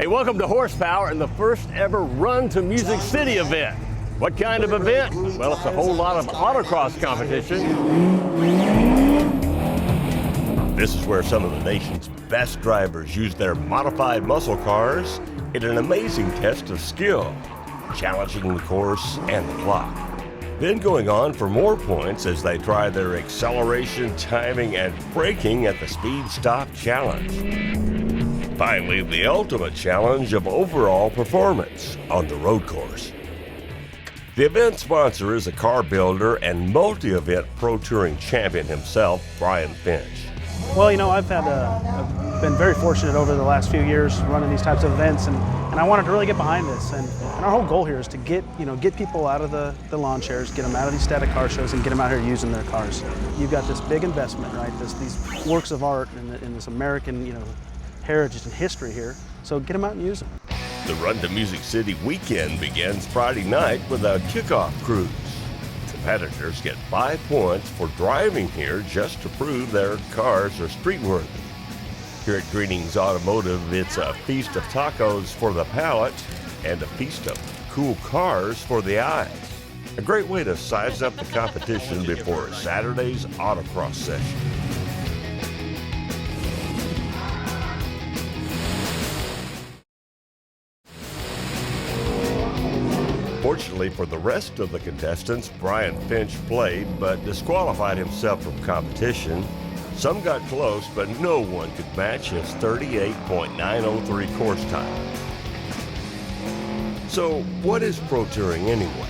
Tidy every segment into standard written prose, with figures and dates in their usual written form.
Hey, welcome to Horsepower and the first ever Run to Music City event. What kind of event? Well, it's a whole lot of autocross competition. This is where some of the nation's best drivers use their modified muscle cars in an amazing test of skill, challenging the course and the clock. Then going on for more points as they try their acceleration, timing, and braking at the Speed Stop Challenge. Finally, the ultimate challenge of overall performance on the road course. The event sponsor is a car builder and multi-event pro touring champion himself, Brian Finch. Well, you know, I've been very fortunate over the last few years running these types of events, and I wanted to really get behind this. And our whole goal here is to get people out of the lawn chairs, get them out of these static car shows, and get them out here using their cars. You've got this big investment, right? These works of art in this American, heritage and history here. So get them out and use them. The Run to Music City weekend begins Friday night with a kickoff cruise. Competitors get 5 points for driving here just to prove their cars are street-worthy. Here at Greening's Automotive, it's a feast of tacos for the palate and a feast of cool cars for the eyes. A great way to size up the competition before Saturday's Autocross session. Fortunately for the rest of the contestants, Brian Finch played but disqualified himself from competition. Some got close, but no one could match his 38.903 course time. So what is pro touring anyway?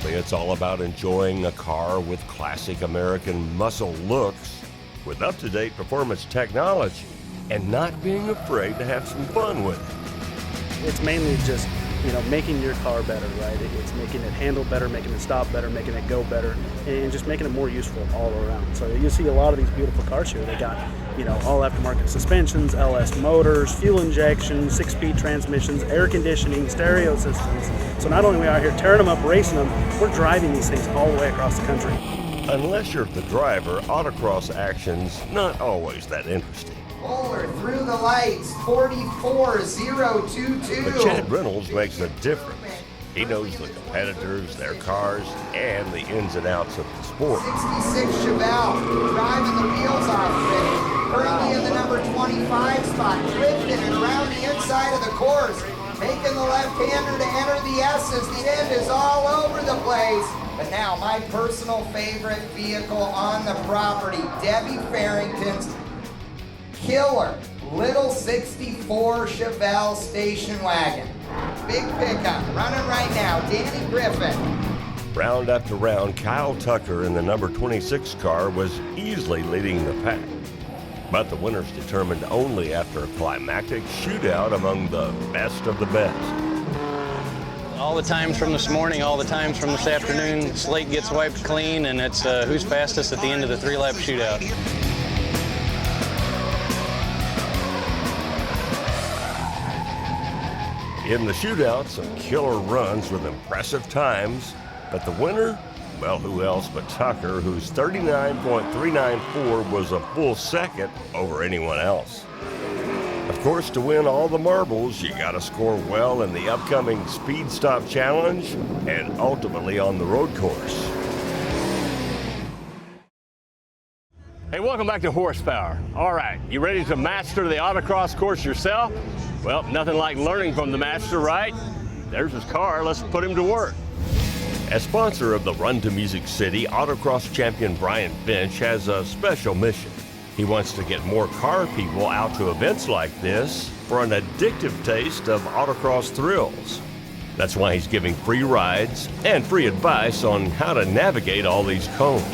It's all about enjoying a car with classic American muscle looks, with up-to-date performance technology, and not being afraid to have some fun with it. It's mainly just making your car better, right? It's making it handle better, making it stop better, making it go better, and just making it more useful all around. So you see a lot of these beautiful cars here. They got, all aftermarket suspensions, LS motors, fuel injection, 6-speed transmissions, air conditioning, stereo systems. So not only are we out here tearing them up, racing them, we're driving these things all the way across the country. Unless you're the driver, autocross action's not always that interesting. Bowler through the lights, 44022. But Chad Reynolds makes a difference. He knows the competitors, their cars, and the ins and outs of the sport. 66 Chevelle, driving the wheels off ready. Currently in the number 25 spot, drifting and around the inside of the course. Making the left-hander to enter the S's. The end is all over the place. But now my personal favorite vehicle on the property, Debbie Farrington's killer little 64 Chevelle station wagon. Big pickup, running right now, Danny Griffin. Round after round, Kyle Tucker in the number 26 car was easily leading the pack. But the winner's determined only after a climactic shootout among the best of the best. All the times from this morning, all the times from this afternoon, slate gets wiped clean, and it's who's fastest at the end of the 3-lap shootout. In the shootout, some killer runs with impressive times, but the winner, well, who else but Tucker, whose 39.394 was a full second over anyone else. Of course, to win all the marbles, you gotta score well in the upcoming Speed Stop Challenge and ultimately on the road course. Hey, welcome back to Horsepower. All right, you ready to master the autocross course yourself? Well, nothing like learning from the master, right? There's his car, let's put him to work. As sponsor of the Run to Music City, autocross champion Brian Finch has a special mission. He wants to get more car people out to events like this for an addictive taste of autocross thrills. That's why he's giving free rides and free advice on how to navigate all these cones.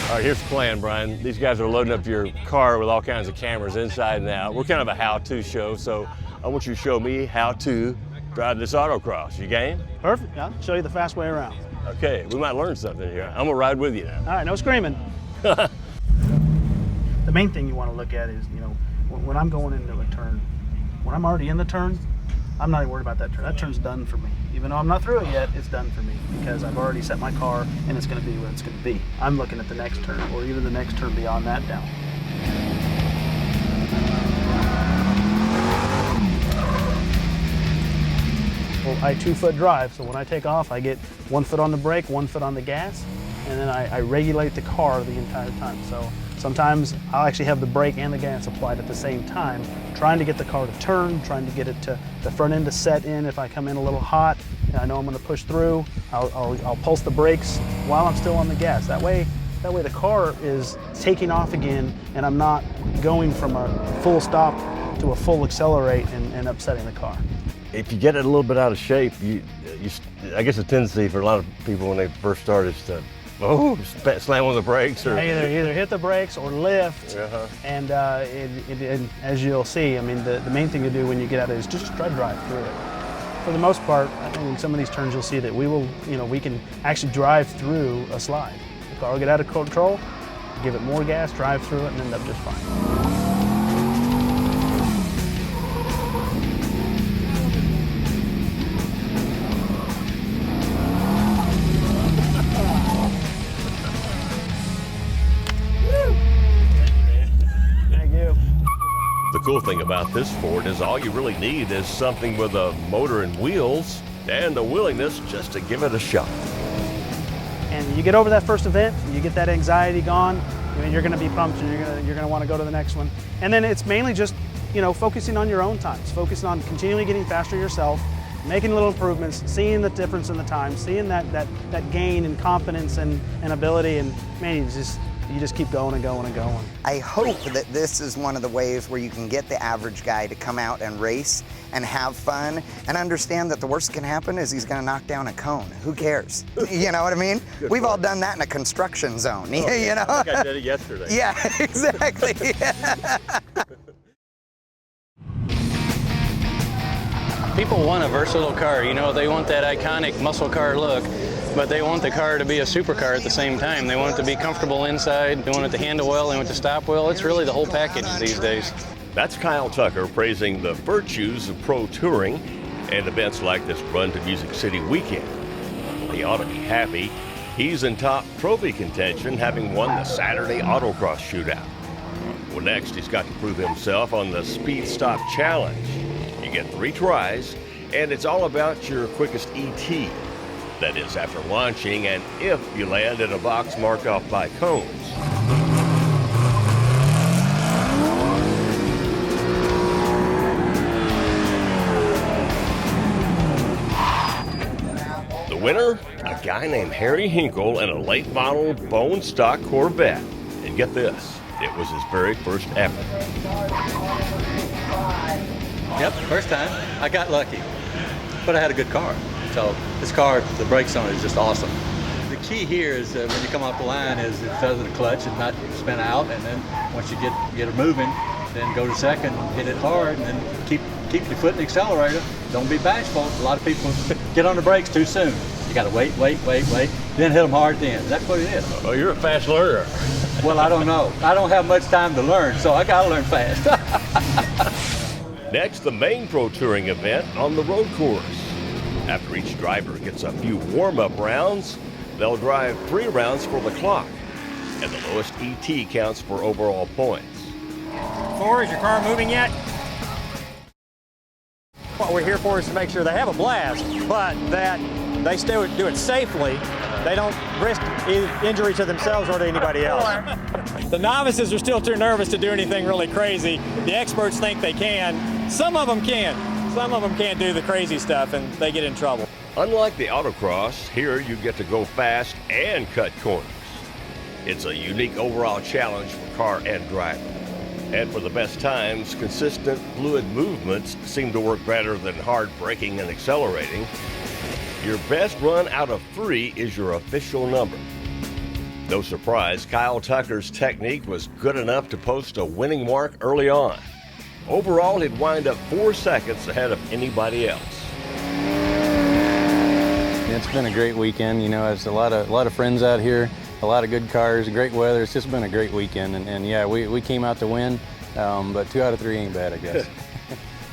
All right, here's the plan, Brian. These guys are loading up your car with all kinds of cameras inside and out. We're kind of a how-to show, so I want you to show me how to drive this autocross. You game? Perfect. I'll show you the fast way around. Okay, we might learn something here. I'm gonna ride with you now. All right, no screaming. The main thing you want to look at is, when I'm going into a turn, when I'm already in the turn, I'm not even worried about that turn. That turn's done for me. Even though I'm not through it yet, it's done for me because I've already set my car and it's going to be what it's going to be. I'm looking at the next turn or even the next turn beyond that down. I 2-foot drive, so when I take off, I get 1 foot on the brake, 1 foot on the gas, and then I regulate the car the entire time. So sometimes I'll actually have the brake and the gas applied at the same time, trying to get the car to turn, trying to get it to the front end to set in. If I come in a little hot and I know I'm going to push through, I'll pulse the brakes while I'm still on the gas. That way the car is taking off again, and I'm not going from a full stop to a full accelerate and upsetting the car. If you get it a little bit out of shape, I guess the tendency for a lot of people when they first start is to slam on the brakes, or either hit the brakes or lift. And as you'll see, I mean, the main thing to do when you get out of it is just try to drive through it. For the most part, I think in some of these turns you'll see that we can actually drive through a slide. The car will get out of control, give it more gas, drive through it, and end up just fine. The cool thing about this Ford is all you really need is something with a motor and wheels and a willingness just to give it a shot. And you get over that first event, you get that anxiety gone, I mean, you're going to be pumped and you're going to want to go to the next one. And then it's mainly just, focusing on your own times, focusing on continually getting faster yourself, making little improvements, seeing the difference in the time, seeing that gain in confidence and ability, and man, you just keep going and going and going. I hope that this is one of the ways where you can get the average guy to come out and race and have fun and understand that the worst that can happen is he's going to knock down a cone. Who cares? You know what I mean? We've all done that in a construction zone. You know? I think I did it yesterday. Yeah, exactly. People want a versatile car. They want that iconic muscle car look, but they want the car to be a supercar at the same time. They want it to be comfortable inside. They want it to handle well. They want it to stop well. It's really the whole package these days. That's Kyle Tucker praising the virtues of pro touring and events like this Run to Music City weekend. He ought to be happy. He's in top trophy contention, having won the Saturday Autocross shootout. Well, next he's got to prove himself on the Speed Stop Challenge. You get 3 tries, and it's all about your quickest ET. That is, after launching, and if you land in a box marked off by cones. The winner, a guy named Harry Hinkle in a late model bone stock Corvette. And get this, it was his very first effort. Yep, first time. I got lucky, but I had a good car. So this car, the brakes on it is just awesome. The key here is when you come off the line is it does the clutch and not spin out, and then once you get it moving, then go to second, hit it hard, and then keep your foot in the accelerator. Don't be bashful. A lot of people get on the brakes too soon. You got to wait, then hit them hard then. That's what it is. Oh, you're a fast learner. Well, I don't know. I don't have much time to learn, so I got to learn fast. Next, the main pro touring event on the road course. After each driver gets a few warm-up rounds, they'll drive 3 rounds for the clock, and the lowest ET counts for overall points. 4, is your car moving yet? What we're here for is to make sure they have a blast, but that they still do it safely. They don't risk injury to themselves or to anybody else. The novices are still too nervous to do anything really crazy. The experts think they can. Some of them can. Some of them can't do the crazy stuff, and they get in trouble. Unlike the Autocross, here you get to go fast and cut corners. It's a unique overall challenge for car and driver. And for the best times, consistent, fluid movements seem to work better than hard braking and accelerating. Your best run out of 3 is your official number. No surprise, Kyle Tucker's technique was good enough to post a winning mark early on. Overall, he'd wind up 4 seconds ahead of anybody else. It's been a great weekend. There's a lot of friends out here, a lot of good cars, great weather. It's just been a great weekend. And yeah, we came out to win, but 2 out of 3 ain't bad, I guess.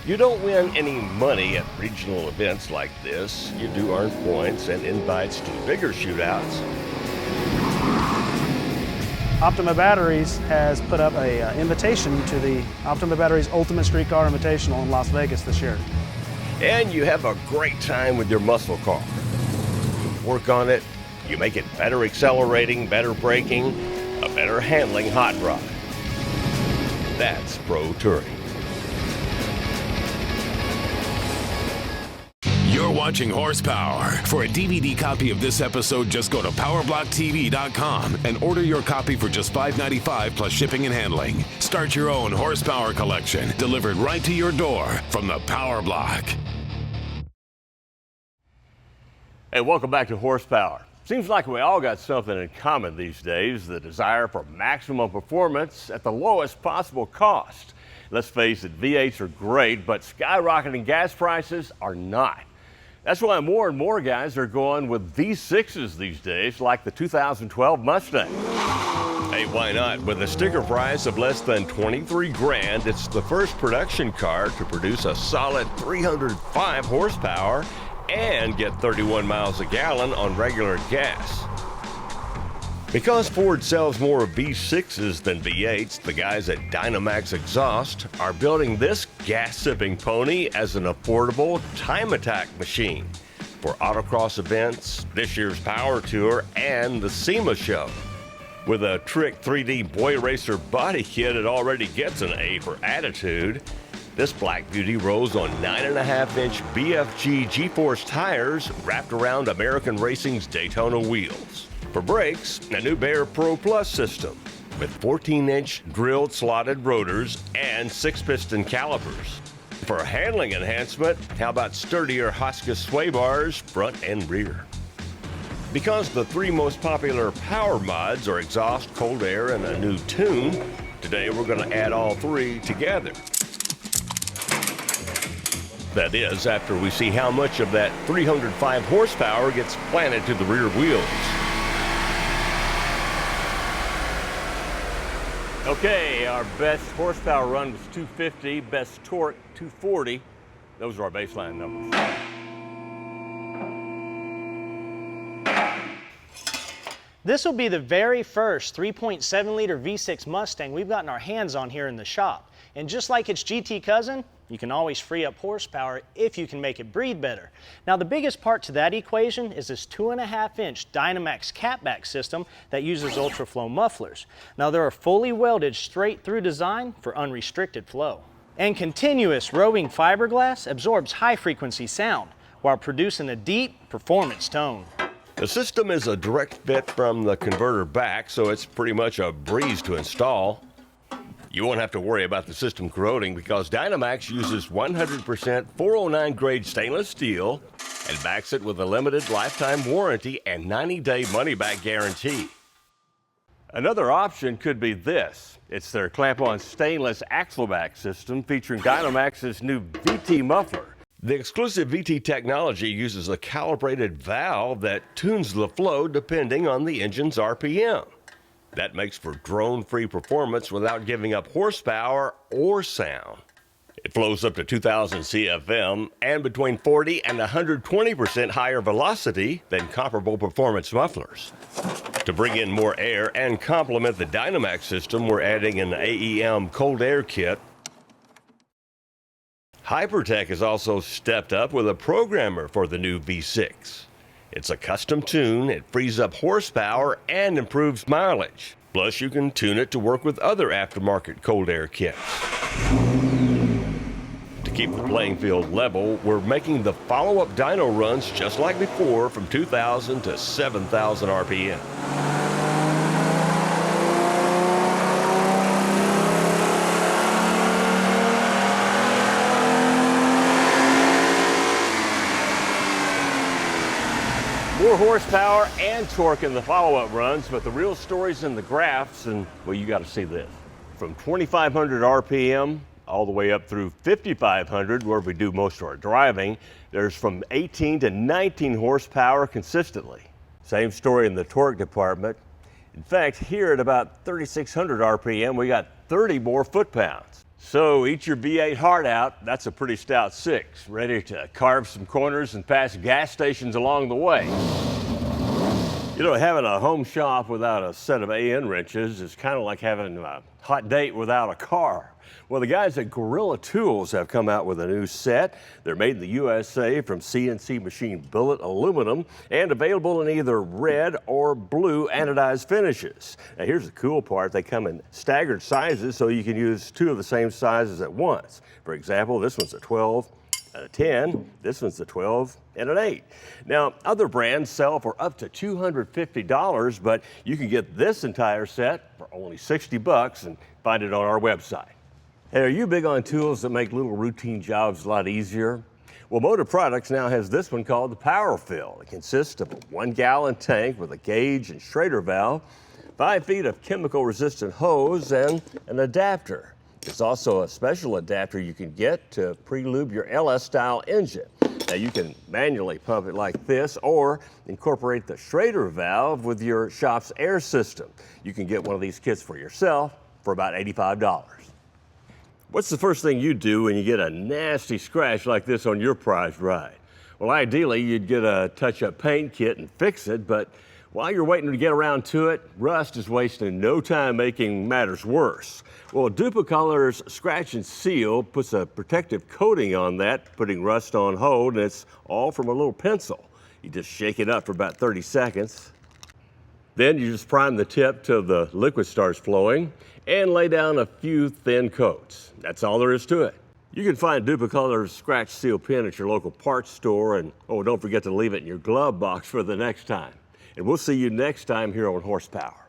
You don't win any money at regional events like this. You do earn points and invites to bigger shootouts. Optima Batteries has put up an invitation to the Optima Batteries Ultimate Street Car Invitational in Las Vegas this year. and you have a great time with your muscle car. You work on it, you make it better accelerating, better braking, a better handling hot rod. That's Pro Touring. You're watching Horsepower. For a DVD copy of this episode, just go to PowerBlockTV.com and order your copy for just $5.95 plus shipping and handling. Start your own Horsepower collection, delivered right to your door from the Power Block. Hey, welcome back to Horsepower. Seems like we all got something in common these days, the desire for maximum performance at the lowest possible cost. Let's face it, V8s are great, but skyrocketing gas prices are not. That's why more and more guys are going with V6s these days, like the 2012 Mustang. Hey, why not? With a sticker price of less than 23 grand, it's the first production car to produce a solid 305 horsepower and get 31 miles a gallon on regular gas. Because Ford sells more V6s than V8s, the guys at Dynamax Exhaust are building this gas-sipping pony as an affordable time attack machine for Autocross events, this year's Power Tour, and the SEMA show. With a Trick 3D Boy Racer body kit, it already gets an A for attitude. This black beauty rolls on 9.5-inch BFG G-Force tires wrapped around American Racing's Daytona wheels. For brakes, a new Bayer Pro Plus system with 14-inch drilled slotted rotors and 6-piston calipers. For handling enhancement, how about sturdier Hoskas sway bars front and rear? Because the three most popular power mods are exhaust, cold air, and a new tune, today we're going to add all three together. That is, after we see how much of that 305 horsepower gets planted to the rear wheels. Okay, our best horsepower run was 250, best torque 240. Those are our baseline numbers. This will be the very first 3.7-liter V6 Mustang we've gotten our hands on here in the shop. And just like its GT cousin, you can always free up horsepower if you can make it breathe better. Now the biggest part to that equation is this 2.5-inch Dynamax catback system that uses UltraFlow mufflers. Now they're a fully welded straight through design for unrestricted flow. And continuous roving fiberglass absorbs high frequency sound while producing a deep performance tone. The system is a direct fit from the converter back, so it's pretty much a breeze to install. You won't have to worry about the system corroding because Dynamax uses 100% 409 grade stainless steel and backs it with a limited lifetime warranty and 90-day money-back guarantee. Another option could be this. It's their clamp-on stainless axle-back system featuring Dynamax's new VT muffler. The exclusive VT technology uses a calibrated valve that tunes the flow depending on the engine's RPM. That makes for drone-free performance without giving up horsepower or sound. It flows up to 2,000 CFM and between 40 and 120% higher velocity than comparable performance mufflers. To bring in more air and complement the Dynamax system, we're adding an AEM cold air kit. Hypertech has also stepped up with a programmer for the new V6. It's a custom tune, it frees up horsepower and improves mileage. Plus, you can tune it to work with other aftermarket cold air kits. To keep the playing field level, we're making the follow-up dyno runs just like before from 2,000 to 7,000 RPM. More horsepower and torque in the follow-up runs, but the real story's in the graphs, and, well, you got to see this. From 2,500 RPM all the way up through 5,500, where we do most of our driving, there's from 18 to 19 horsepower consistently. Same story in the torque department. In fact, here at about 3,600 RPM, we got 30 more foot-pounds. So eat your V8 heart out. That's a pretty stout 6, ready to carve some corners and pass gas stations along the way. You know, having a home shop without a set of AN wrenches is kind of like having a hot date without a car. Well, the guys at Gorilla Tools have come out with a new set. They're made in the USA from CNC machined billet aluminum and available in either red or blue anodized finishes. Now, here's the cool part. They come in staggered sizes, so you can use two of the same sizes at once. For example, this one's a 12 and a 10, this one's a 12 and an 8. Now, other brands sell for up to $250, but you can get this entire set for only $60 and find it on our website. Hey, are you big on tools that make little routine jobs a lot easier? Well, Motor Products now has this one called the Power Fill. It consists of a 1-gallon tank with a gauge and Schrader valve, 5 feet of chemical-resistant hose, and an adapter. There's also a special adapter you can get to pre-lube your LS-style engine. Now, you can manually pump it like this or incorporate the Schrader valve with your shop's air system. You can get one of these kits for yourself for about $85. What's the first thing you do when you get a nasty scratch like this on your prized ride? Well, ideally, you'd get a touch-up paint kit and fix it, but while you're waiting to get around to it, rust is wasting no time making matters worse. Well, Duplicolor's Scratch and Seal puts a protective coating on that, putting rust on hold, and it's all from a little pencil. You just shake it up for about 30 seconds. Then you just prime the tip till the liquid starts flowing and lay down a few thin coats. That's all there is to it. You can find Duplicolor's Scratch Seal pen at your local parts store, and oh, don't forget to leave it in your glove box for the next time. And we'll see you next time here on Horsepower.